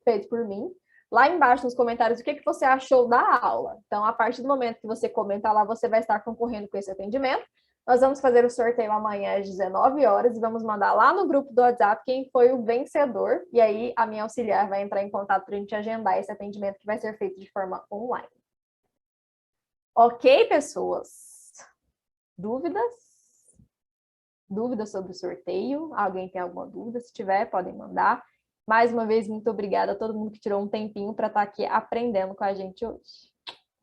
feito por mim. Lá embaixo nos comentários, o que você achou da aula. Então, a partir do momento que você comentar lá, você vai estar concorrendo com esse atendimento. Nós vamos fazer o sorteio amanhã às 19 horas e vamos mandar lá no grupo do WhatsApp quem foi o vencedor. E aí, a minha auxiliar vai entrar em contato para a gente agendar esse atendimento que vai ser feito de forma online. Ok, pessoas? Dúvidas? Dúvidas sobre o sorteio? Alguém tem alguma dúvida? Se tiver, podem mandar. Mais uma vez, muito obrigada a todo mundo que tirou um tempinho para estar aqui aprendendo com a gente hoje.